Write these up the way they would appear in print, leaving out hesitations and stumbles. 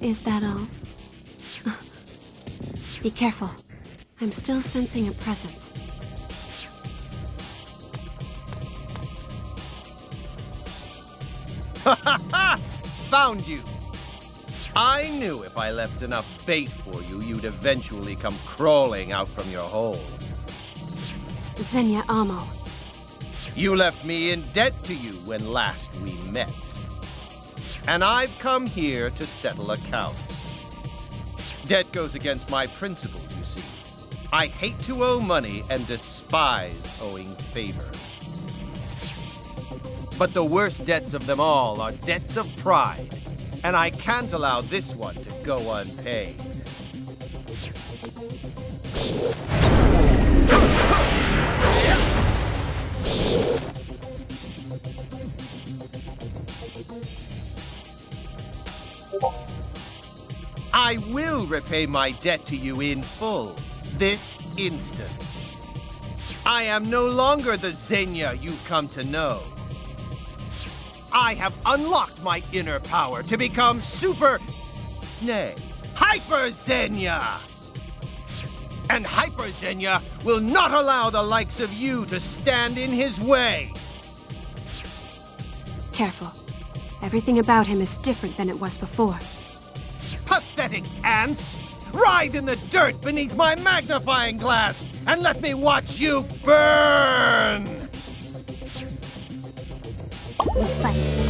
Is that all? Be careful. I'm still sensing a presence. Ha ha ha! Found you! I knew if I left enough bait for you, you'd eventually come crawling out from your hole. Xenia Amo. You left me in debt to you when last we met. And I've come here to settle accounts. Debt goes against my principles, you see. I hate to owe money and despise owing favors. But the worst debts of them all are debts of pride, and I can't allow this one to go unpaid. I will repay my debt to you in full, this instant. I am no longer the Xenia you've come to know. I have unlocked my inner power to become Hyper Xenia! And Hyper Xenia will not allow the likes of you to stand in his way! Careful. Everything about him is different than it was before. Pathetic ants! Writhe in the dirt beneath my magnifying glass and let me watch you burn! We fight.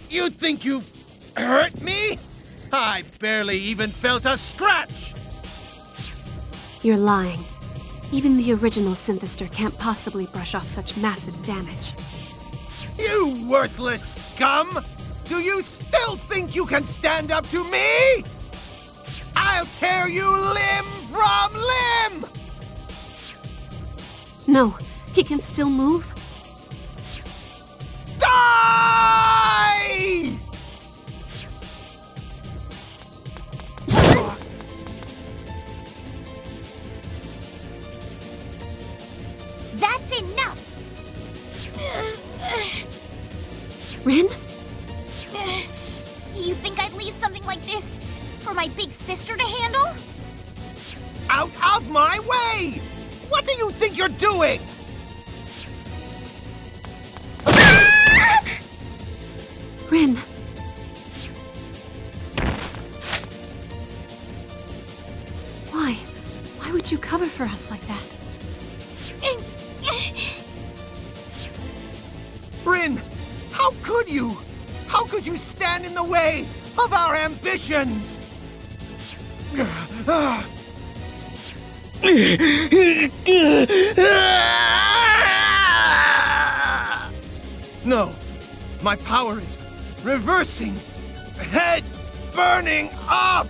You think you've hurt me? I barely even felt a scratch! You're lying. Even the original Synthester can't possibly brush off such massive damage. You worthless scum! Do you still think you can stand up to me? I'll tear you limb from limb! No, he can still move. Die! That's enough! Rin? You think I'd leave something like this for my big sister to handle? Out of my way! What do you think you're doing? Rin. Why? Why would you cover for us like that? Rin, how could you? How could you stand in the way of our ambitions? No, my power is reversing, head burning up!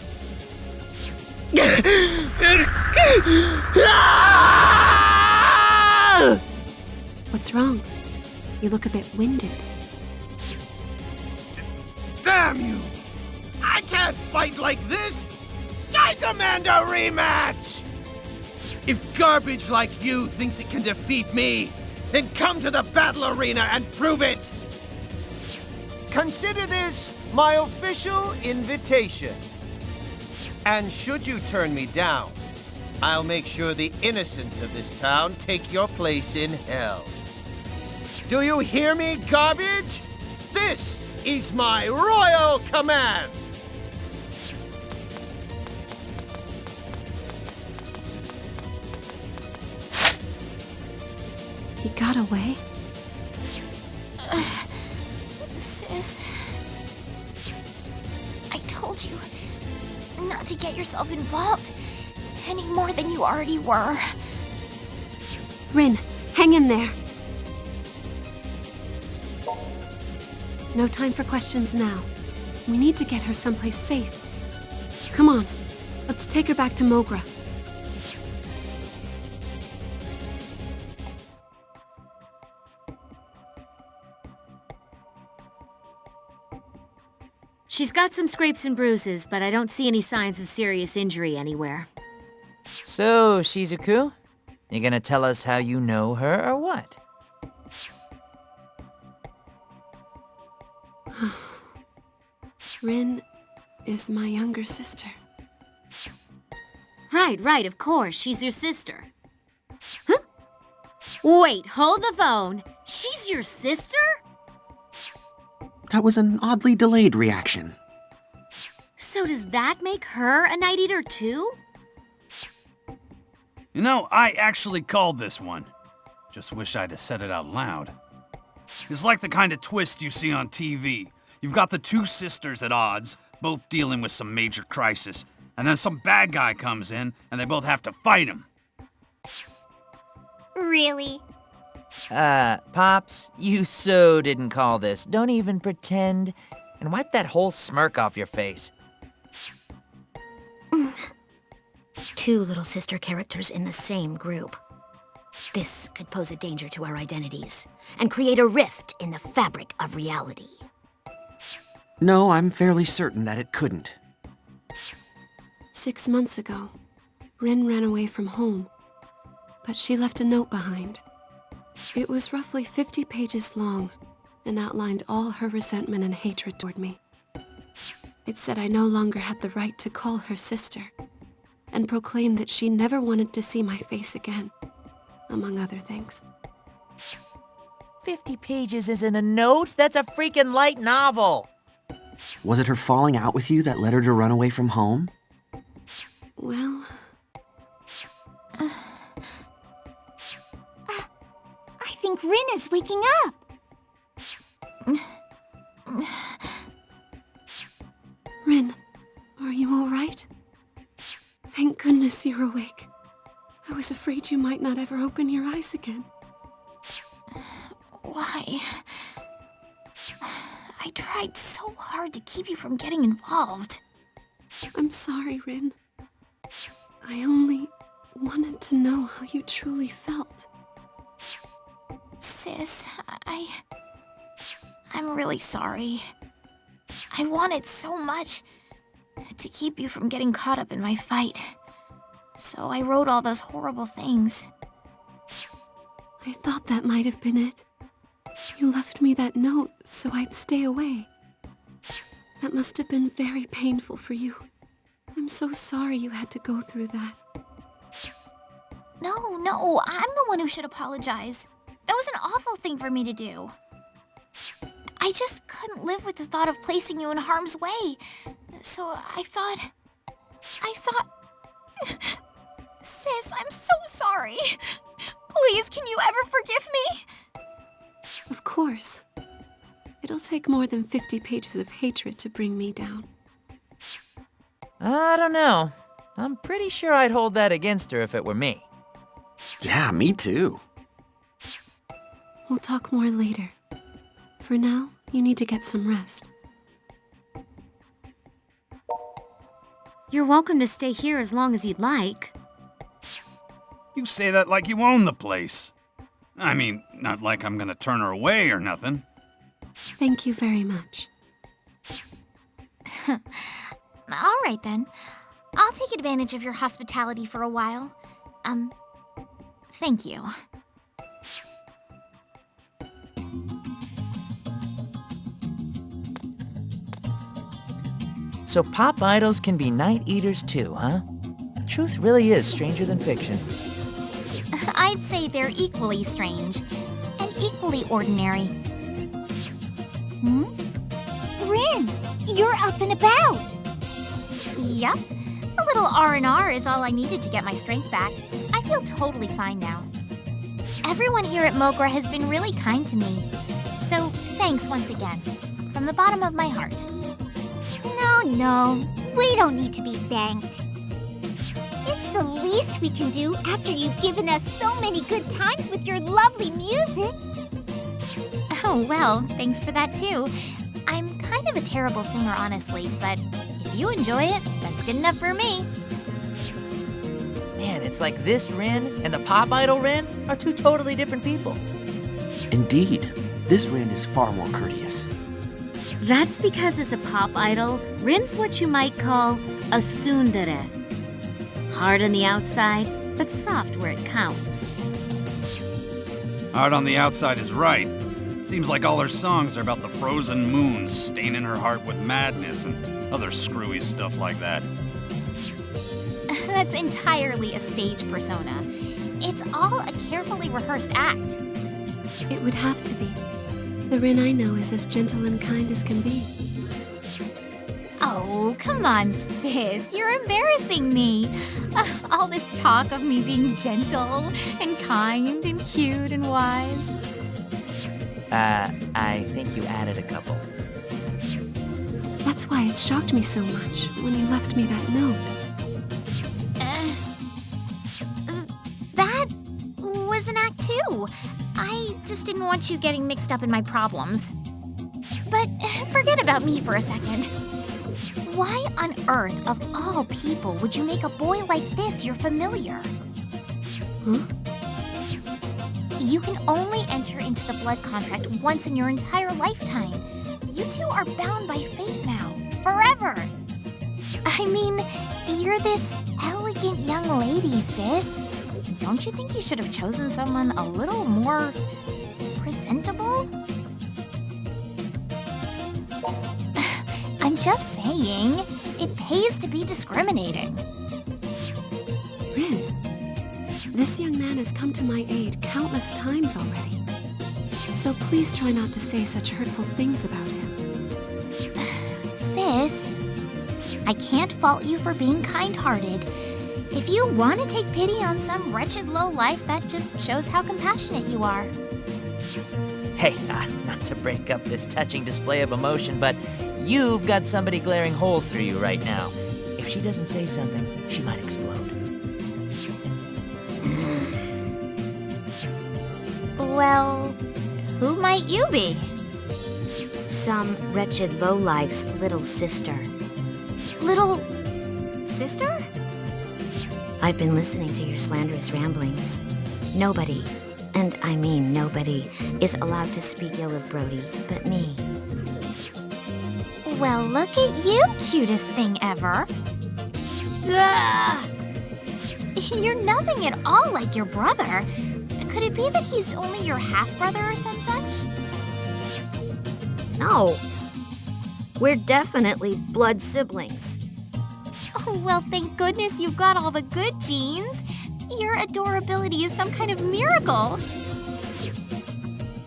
What's wrong? You look a bit winded. Damn you! I can't fight like this! I demand a rematch! If garbage like you thinks it can defeat me, then come to the battle arena and prove it! Consider this my official invitation. And should you turn me down, I'll make sure the innocents of this town take your place in hell. Do you hear me, garbage? This is my royal command! He got away? Sis, I told you not to get yourself involved any more than you already were. Rin, hang in there. No time for questions now. We need to get her someplace safe. Come on, let's take her back to Mogra. She's got some scrapes and bruises, but I don't see any signs of serious injury anywhere. So, Shizuku, you gonna tell us how you know her or what? Rin is my younger sister. Right, of course, she's your sister. Huh? Wait, hold the phone. She's your sister? That was an oddly delayed reaction. So does that make her a Night Eater too? You know, I actually called this one. Just wish I'd have said it out loud. It's like the kind of twist you see on TV. You've got the two sisters at odds, both dealing with some major crisis, and then some bad guy comes in, and they both have to fight him. Really? Pops, you so didn't call this. Don't even pretend. And wipe that whole smirk off your face. Two little sister characters in the same group. This could pose a danger to our identities and create a rift in the fabric of reality. No, I'm fairly certain that it couldn't. 6 months ago, Rin ran away from home, but she left a note behind. It was roughly 50 pages long and outlined all her resentment and hatred toward me. It said I no longer had the right to call her sister, and proclaimed that she never wanted to see my face again, among other things. 50 pages isn't a note, that's a freaking light novel. Was it her falling out with you that led her to run away from home? Well, I think Rin is waking up. Rin, are you all right? Thank goodness you're awake. I was afraid you might not ever open your eyes again. Why? I tried so hard to keep you from getting involved. I'm sorry, Rin. I only wanted to know how you truly felt. Sis, I'm really sorry. I wanted so much to keep you from getting caught up in my fight. So I wrote all those horrible things. I thought that might have been it. You left me that note so I'd stay away. That must have been very painful for you. I'm so sorry you had to go through that. No, I'm the one who should apologize. That was an awful thing for me to do. I just couldn't live with the thought of placing you in harm's way. So I thought... Sis, I'm so sorry. Please, can you ever forgive me? Of course. It'll take more than 50 pages of hatred to bring me down. I don't know. I'm pretty sure I'd hold that against her if it were me. Yeah, me too. We'll talk more later. For now, you need to get some rest. You're welcome to stay here as long as you'd like. You say that like you own the place. I mean, not like I'm gonna turn her away or nothing. Thank you very much. All right then. I'll take advantage of your hospitality for a while. Thank you. So pop idols can be night eaters too, huh? Truth really is stranger than fiction. I'd say they're equally strange and equally ordinary. Rin, you're up and about. Yep. A little R&R is all I needed to get my strength back. I feel totally fine now. Everyone here at Mogra has been really kind to me. So thanks once again, from the bottom of my heart. No, we don't need to be thanked. It's the least we can do after you've given us so many good times with your lovely music. Oh, well, thanks for that too. I'm kind of a terrible singer, honestly, but if you enjoy it, that's good enough for me. Man, it's like this Rin and the pop idol Rin are two totally different people. Indeed, this Rin is far more courteous. That's because as a pop idol, Rin's what you might call a tsundere. Hard on the outside, but soft where it counts. Hard on the outside is right. Seems like all her songs are about the frozen moon staining her heart with madness and other screwy stuff like that. That's entirely a stage persona. It's all a carefully rehearsed act. It would have to be. The Rin I know is as gentle and kind as can be. Oh, come on, sis. You're embarrassing me. All this talk of me being gentle and kind and cute and wise. I think you added a couple. That's why it shocked me so much when you left me that note. That was an act too. I just didn't want you getting mixed up in my problems. But forget about me for a second. Why on earth, of all people, would you make a boy like this your familiar? Huh? You can only enter into the blood contract once in your entire lifetime. You two are bound by fate now, forever. I mean, you're this elegant young lady, sis. Don't you think you should have chosen someone a little more presentable? I'm just saying, it pays to be discriminating. Rin, this young man has come to my aid countless times already. So please try not to say such hurtful things about him. Sis, I can't fault you for being kind-hearted. If you want to take pity on some wretched lowlife, that just shows how compassionate you are. Hey, not to break up this touching display of emotion, but you've got somebody glaring holes through you right now. If she doesn't say something, she might explode. Well, who might you be? Some wretched lowlife's little sister. Little sister? I've been listening to your slanderous ramblings. Nobody, and I mean nobody, is allowed to speak ill of Brody but me. Well, look at you, cutest thing ever. Ugh. You're nothing at all like your brother. Could it be that he's only your half-brother or some such? No. We're definitely blood siblings. Oh, well, thank goodness you've got all the good genes. Your adorability is some kind of miracle.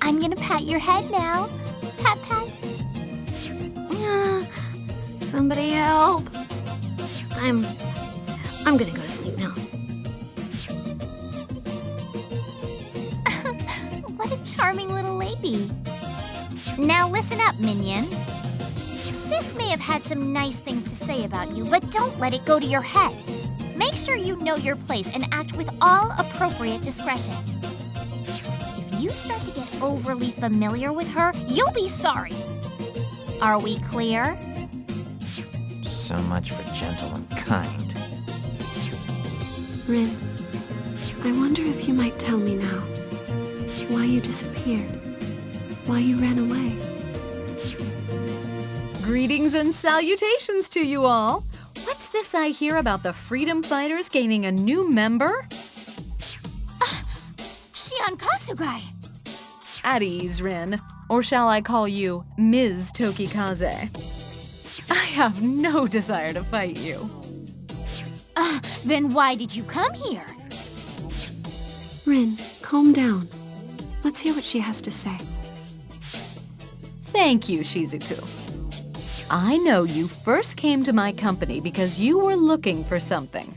I'm gonna pat your head now. Pat, pat. Somebody help. I'm gonna go to sleep now. What a charming little lady. Now listen up, Minion. Sis may have had some nice things to say about you, but don't let it go to your head. Make sure you know your place and act with all appropriate discretion. If you start to get overly familiar with her, you'll be sorry. Are we clear? So much for gentle and kind. Rin, I wonder if you might tell me now why you disappeared, why you ran away. Greetings and salutations to you all. What's this I hear about the freedom fighters gaining a new member? Shion Kasugai. At ease, Rin. Or shall I call you Ms. Tokikaze? I have no desire to fight you. Then why did you come here? Rin, calm down. Let's hear what she has to say. Thank you, Shizuku. I know you first came to my company because you were looking for something.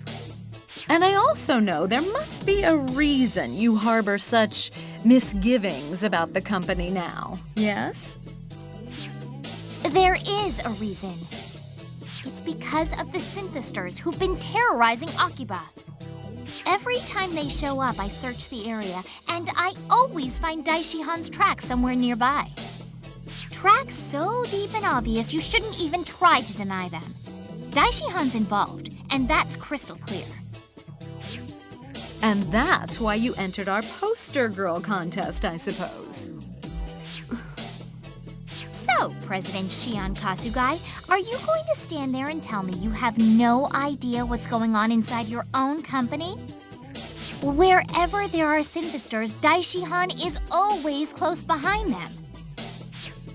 And I also know there must be a reason you harbor such misgivings about the company now, yes? There is a reason. It's because of the synthesters who've been terrorizing Akiba. Every time they show up, I search the area, and I always find Daishihan's tracks somewhere nearby. Tracks so deep and obvious you shouldn't even try to deny them. Daishihan's involved, and that's crystal clear. And that's why you entered our poster girl contest, I suppose. So, President Shion Kasugai, are you going to stand there and tell me you have no idea what's going on inside your own company? Wherever there are synthesters, Daishihan is always close behind them.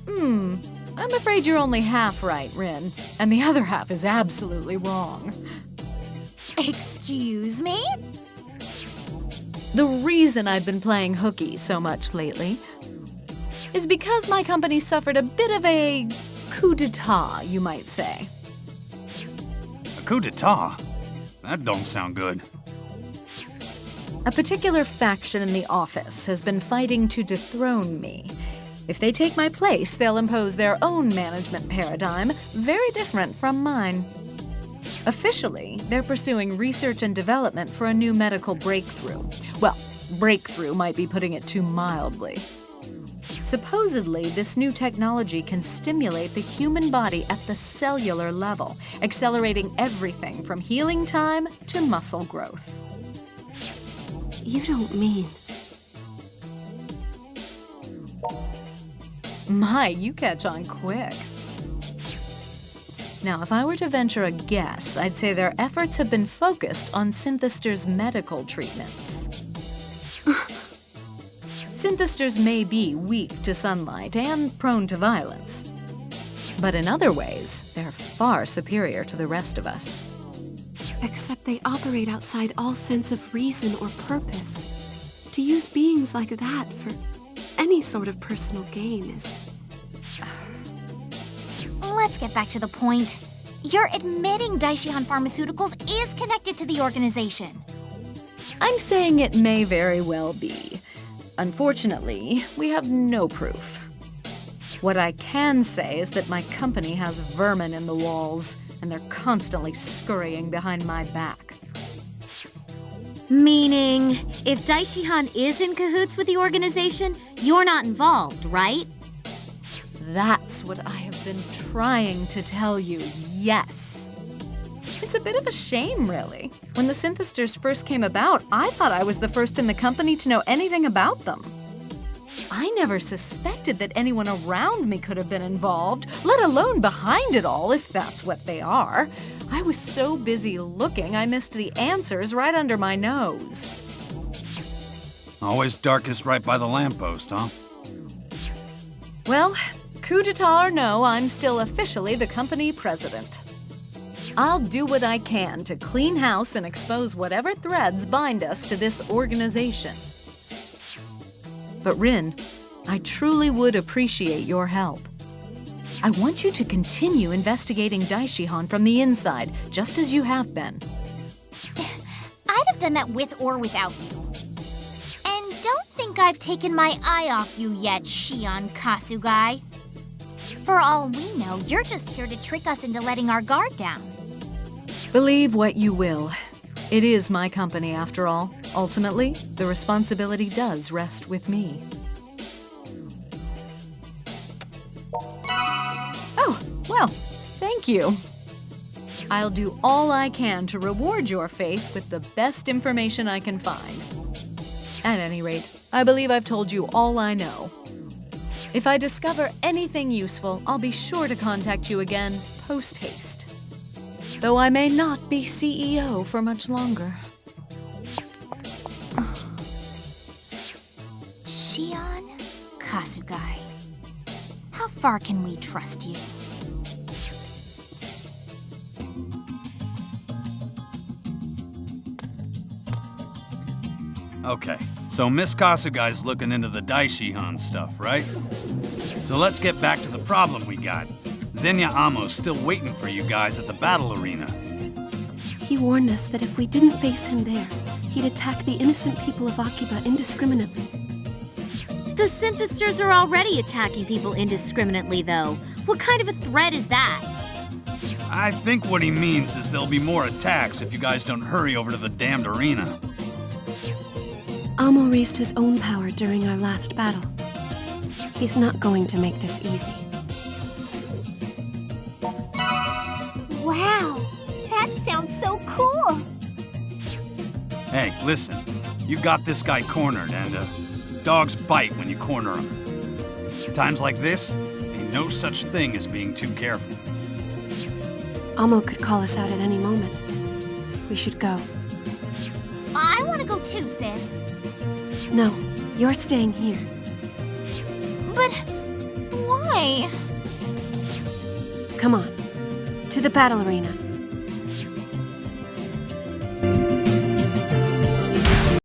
I'm afraid you're only half right, Rin, and the other half is absolutely wrong. Excuse me? The reason I've been playing hooky so much lately is because my company suffered a bit of a coup d'etat, you might say. A coup d'etat? That don't sound good. A particular faction in the office has been fighting to dethrone me. If they take my place, they'll impose their own management paradigm, very different from mine. Officially, they're pursuing research and development for a new medical breakthrough. Well, breakthrough might be putting it too mildly. Supposedly, this new technology can stimulate the human body at the cellular level, accelerating everything from healing time to muscle growth. You don't mean... My, you catch on quick. Now, if I were to venture a guess, I'd say their efforts have been focused on synthesters' medical treatments. Synthesters may be weak to sunlight and prone to violence, but in other ways, they're far superior to the rest of us. Except they operate outside all sense of reason or purpose. To use beings like that for any sort of personal gain is... Let's get back to the point. You're admitting Daishihan Pharmaceuticals is connected to the organization. I'm saying it may very well be. Unfortunately, we have no proof. What I can say is that my company has vermin in the walls, and they're constantly scurrying behind my back. Meaning, if Daishihan is in cahoots with the organization, you're not involved, right? That's what I have been trying to tell you, yes. It's a bit of a shame, really. When the synthesters first came about, I thought I was the first in the company to know anything about them. I never suspected that anyone around me could have been involved, let alone behind it all, if that's what they are. I was so busy looking, I missed the answers right under my nose. Always darkest right by the lamppost, huh? Well, coup d'etat or no, I'm still officially the company president. I'll do what I can to clean house and expose whatever threads bind us to this organization. But Rin, I truly would appreciate your help. I want you to continue investigating Daishihan from the inside, just as you have been. I'd have done that with or without you. And don't think I've taken my eye off you yet, Shion Kasugai. For all we know, you're just here to trick us into letting our guard down. Believe what you will. It is my company, after all. Ultimately, the responsibility does rest with me. Oh, well, thank you. I'll do all I can to reward your faith with the best information I can find. At any rate, I believe I've told you all I know. If I discover anything useful, I'll be sure to contact you again post-haste. Though I may not be CEO for much longer. Shion Kasugai. How far can we trust you? Okay, so Miss Kasugai's looking into the Daishihan stuff, right? So let's get back to the problem we got. Zenya Amo's still waiting for you guys at the battle arena. He warned us that if we didn't face him there, he'd attack the innocent people of Akiba indiscriminately. The synthesizers are already attacking people indiscriminately, though. What kind of a threat is that? I think what he means is there'll be more attacks if you guys don't hurry over to the damned arena. Amo raised his own power during our last battle. He's not going to make this easy. Wow, that sounds so cool. Hey, listen, you got this guy cornered, and dogs bite when you corner them. Times like this, ain't no such thing as being too careful. Amo could call us out at any moment. We should go. I want to go too, sis. No, you're staying here. But why? Come on, to the battle arena.